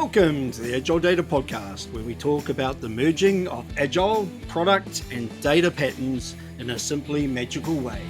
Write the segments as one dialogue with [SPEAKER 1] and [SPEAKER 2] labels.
[SPEAKER 1] Welcome to the AgileData Podcast, where we talk about the merging of Agile, product, and data patterns in a simply magical way.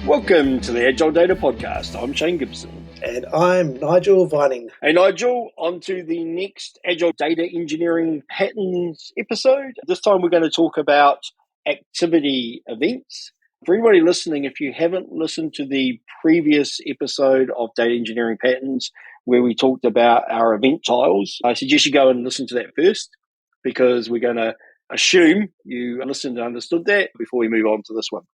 [SPEAKER 1] Welcome to the AgileData Podcast. I'm Shane Gibson.
[SPEAKER 2] And I'm Nigel Vining.
[SPEAKER 1] Hey Nigel, on to the next AgileData Engineering Patterns episode. This time we're going to talk about activity events. For anybody listening, if you haven't listened to the previous episode of Data Engineering Patterns where we talked about our event tiles, I suggest you go and listen to that first, because we're going to assume you listened and understood that before we move on to this one.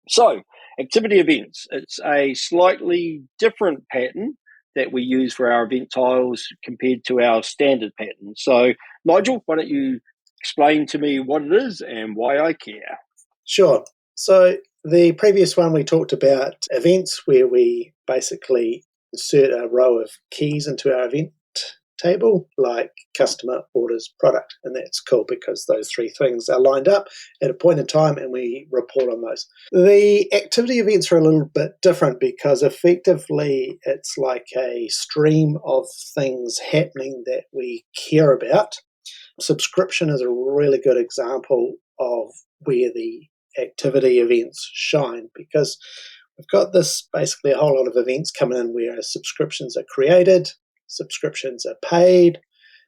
[SPEAKER 1] So, activity events. It's a slightly different pattern that we use for our event tiles compared to our standard pattern. So, Nigel, why don't you explain to me what it is and why I care?
[SPEAKER 2] Sure. So the previous one we talked about events where we basically insert a row of keys into our event table, like customer, orders, product. And that's cool because those three things are lined up at a point in time and we report on those. The activity events are a little bit different because effectively it's like a stream of things happening that we care about. Subscription is a really good example of where the activity events shine, because we've got this basically a whole lot of events coming in where subscriptions are created, subscriptions are paid,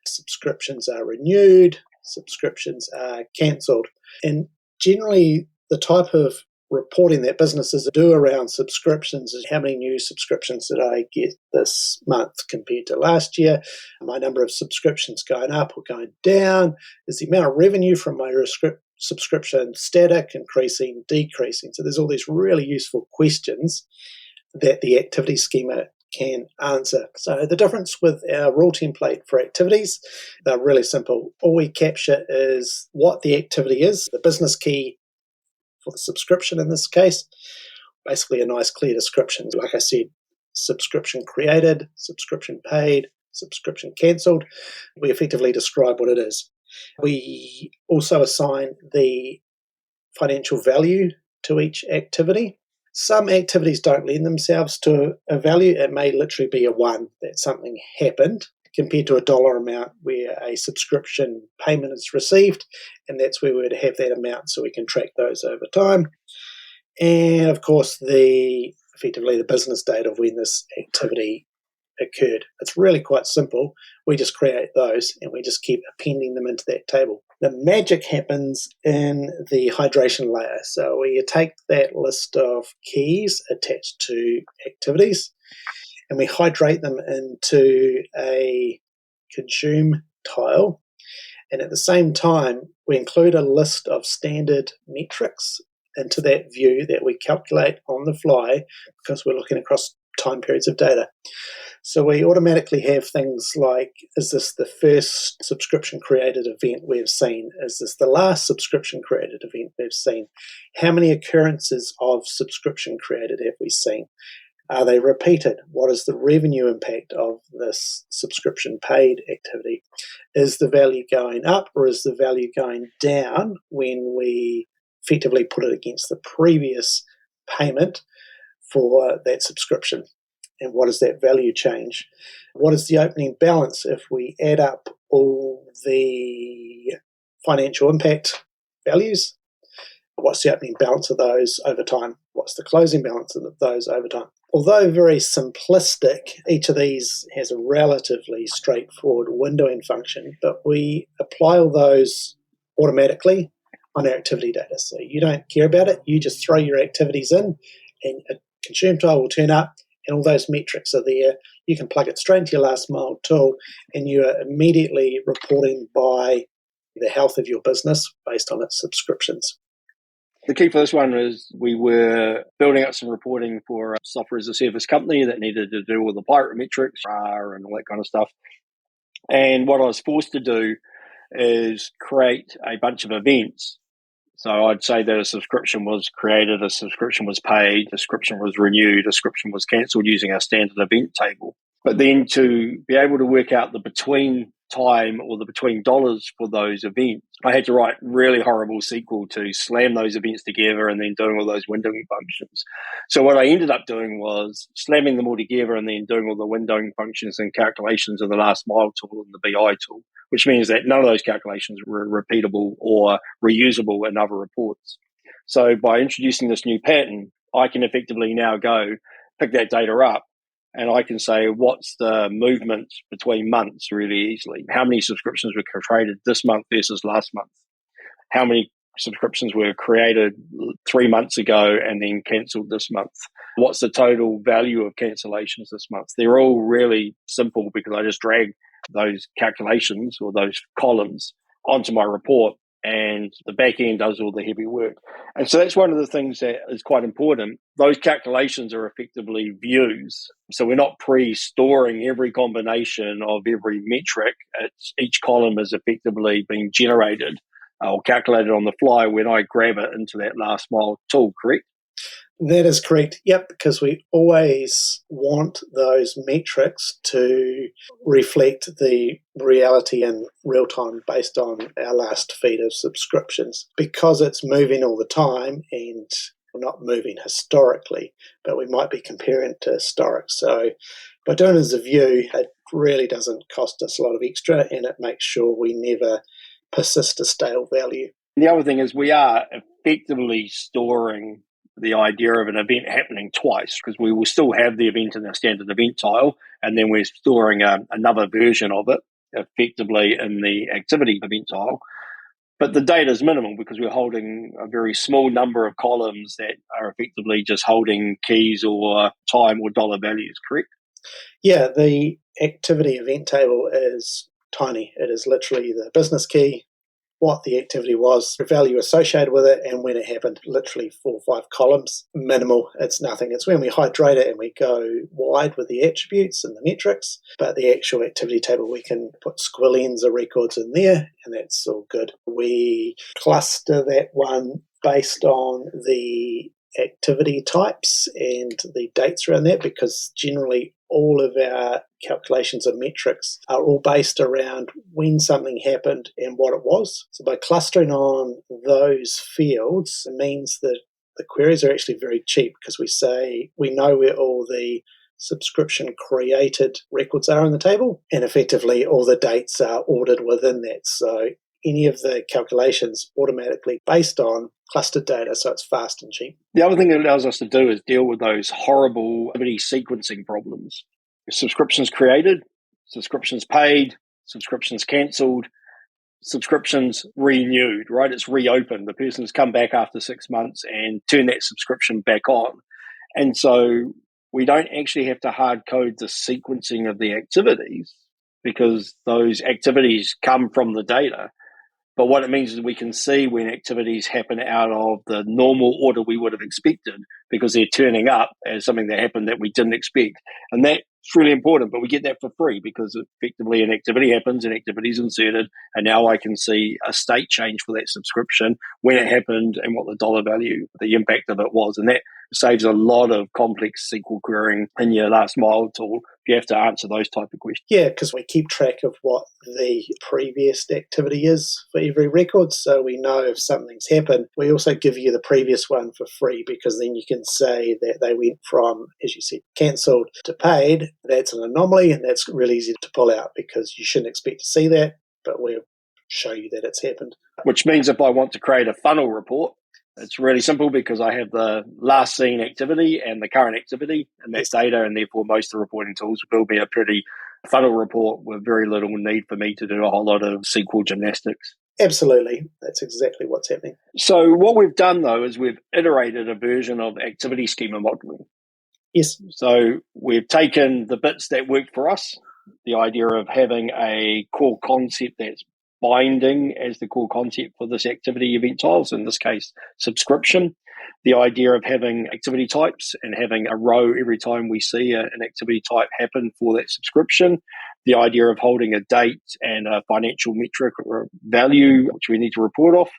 [SPEAKER 2] subscriptions are renewed, subscriptions are cancelled. And generally the type of reporting that businesses do around subscriptions is how many new subscriptions did I get this month compared to last year? My number of subscriptions going up or going down? Is the amount of revenue from my subscription static, increasing, decreasing? So there's all these really useful questions that the activity schema can answer. So the difference with our rule template for activities, they're really simple. All we capture is what the activity is, the business key for the subscription in this case, basically a nice clear description. Like I said, subscription created, subscription paid, subscription cancelled. We effectively describe what it is. We also assign the financial value to each activity. Some activities don't lend themselves to a value. It may literally be a 1 that something happened, compared to a dollar amount where a subscription payment is received, and that's where we would have that amount so we can track those over time. And of course, effectively the business date of when this activity occurred. It's really quite simple. We just create those and we just keep appending them into that table. The magic happens in the hydration layer. So we take that list of keys attached to activities and we hydrate them into a consume tile. And at the same time, we include a list of standard metrics into that view that we calculate on the fly because we're looking across time periods of data. So we automatically have things like, is this the first subscription created event we've seen? Is this the last subscription created event we've seen? How many occurrences of subscription created have we seen? Are they repeated? What is the revenue impact of this subscription paid activity? Is the value going up or is the value going down when we effectively put it against the previous payment for that subscription? And what is that value change? What is the opening balance if we add up all the financial impact values? What's the opening balance of those over time? What's the closing balance of those over time? Although very simplistic, each of these has a relatively straightforward windowing function, but we apply all those automatically on our activity data. So you don't care about it, you just throw your activities in and a consume tile will turn up and all those metrics are there. You can plug it straight into your last mile tool and you are immediately reporting by the health of your business based on its subscriptions.
[SPEAKER 1] The key for this one is we were building up some reporting for a software as a service company that needed to do all the pirate metrics and all that kind of stuff. And what I was forced to do is create a bunch of events. So I'd say that a subscription was created, a subscription was paid, a subscription was renewed, a subscription was cancelled using our standard event table. But then to be able to work out the between time or the between dollars for those events, I had to write really horrible SQL to slam those events together and then doing all those windowing functions. So what I ended up doing was slamming them all together and then doing all the windowing functions and calculations of the last mile tool and the BI tool, which means that none of those calculations were repeatable or reusable in other reports. So by introducing this new pattern, I can effectively now go pick that data up and I can say what's the movement between months really easily. How many subscriptions were created this month versus last month? How many subscriptions were created 3 months ago and then cancelled this month? What's the total value of cancellations this month? They're all really simple because I just drag those calculations or those columns onto my report and the back end does all the heavy work. And so that's one of the things that is quite important. Those calculations are effectively views. So we're not pre-storing every combination of every metric. Each column is effectively being generated or calculated on the fly when I grab it into that last mile tool, correct?
[SPEAKER 2] That is correct. Yep, because we always want those metrics to reflect the reality in real time based on our last feed of subscriptions. Because it's moving all the time and we're not moving historically, but we might be comparing to historic. So by doing it as a view, it really doesn't cost us a lot of extra and it makes sure we never persist a stale value.
[SPEAKER 1] The other thing is we are effectively storing the idea of an event happening twice because we will still have the event in the standard event tile and then we're storing another version of it effectively in the activity event tile. But the data is minimal because we're holding a very small number of columns that are effectively just holding keys or time or dollar values, correct?
[SPEAKER 2] Yeah, the activity event table is tiny. It is literally the business key, what the activity was, the value associated with it, and when it happened. Literally 4 or 5 columns. Minimal. It's nothing. It's when we hydrate it and we go wide with the attributes and the metrics. But the actual activity table, we can put squillions of records in there, and that's all good. We cluster that one based on the activity types and the dates around that because generally all of our calculations and metrics are all based around when something happened and what it was. So by clustering on those fields, it means that the queries are actually very cheap because we say we know where all the subscription created records are in the table and effectively all the dates are ordered within that. So any of the calculations automatically based on clustered data, so it's fast and cheap.
[SPEAKER 1] The other thing it allows us to do is deal with those horrible activity sequencing problems. Subscriptions created, subscriptions paid, subscriptions cancelled, subscriptions renewed, right? It's reopened. The person's come back after 6 months and turned that subscription back on. And so we don't actually have to hard code the sequencing of the activities because those activities come from the data. But what it means is we can see when activities happen out of the normal order we would have expected because they're turning up as something that happened that we didn't expect. And that's really important, but we get that for free because effectively an activity happens, an activity is inserted, and now I can see a state change for that subscription, when it happened and what the dollar value, the impact of it was. And that saves a lot of complex SQL querying in your last mile tool if you have to answer those type of questions.
[SPEAKER 2] Yeah, because we keep track of what the previous activity is for every record, so we know if something's happened. We also give you the previous one for free because then you can say that they went from, as you said, cancelled to paid. That's an anomaly and that's really easy to pull out because you shouldn't expect to see that, but we'll show you that it's happened.
[SPEAKER 1] Which means if I want to create a funnel report, it's really simple because I have the last seen activity and the current activity and that's data, and therefore most of the reporting tools will be a pretty funnel report with very little need for me to do a whole lot of SQL gymnastics.
[SPEAKER 2] Absolutely. That's exactly what's happening.
[SPEAKER 1] So what we've done, though, is we've iterated a version of activity schema modeling.
[SPEAKER 2] Yes.
[SPEAKER 1] So we've taken the bits that worked for us, the idea of having a core concept that's binding as the core concept for this activity event tiles, in this case, subscription, the idea of having activity types and having a row every time we see an activity type happen for that subscription, the idea of holding a date and a financial metric or a value which we need to report off,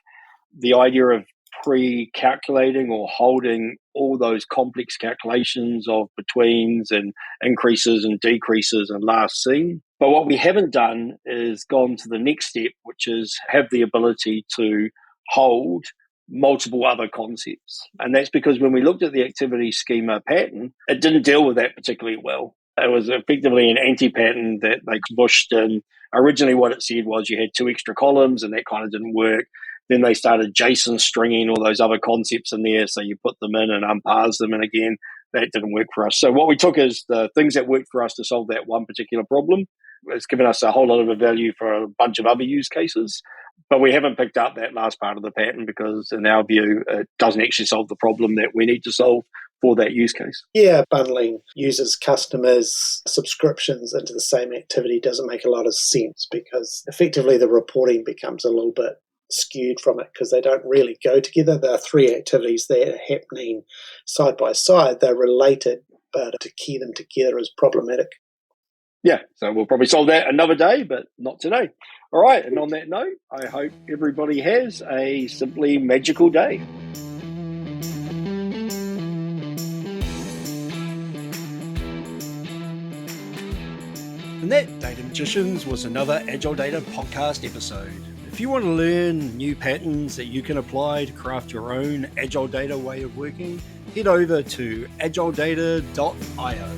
[SPEAKER 1] the idea of pre-calculating or holding all those complex calculations of betweens and increases and decreases and last seen. But what we haven't done is gone to the next step, which is have the ability to hold multiple other concepts. And that's because when we looked at the activity schema pattern, it didn't deal with that particularly well. It was effectively an anti-pattern that they pushed in. Originally what it said was you had 2 extra columns, and that kind of didn't work. Then they started JSON stringing all those other concepts in there, so you put them in and unpars them, and again, that didn't work for us. So what we took is the things that worked for us to solve that one particular problem. It's given us a whole lot of value for a bunch of other use cases, but we haven't picked up that last part of the pattern because, in our view, it doesn't actually solve the problem that we need to solve for that use case.
[SPEAKER 2] Yeah, bundling users, customers, subscriptions into the same activity doesn't make a lot of sense because effectively the reporting becomes a little bit skewed from it because they don't really go together. There are 3 activities that are happening side by side. They're related, but to key them together is problematic.
[SPEAKER 1] Yeah, so we'll probably solve that another day, but not today. All right, and on that note, I hope everybody has a simply magical day. And that, Data Magicians, was another Agile Data podcast episode. If you want to learn new patterns that you can apply to craft your own Agile Data way of working, head over to agiledata.io.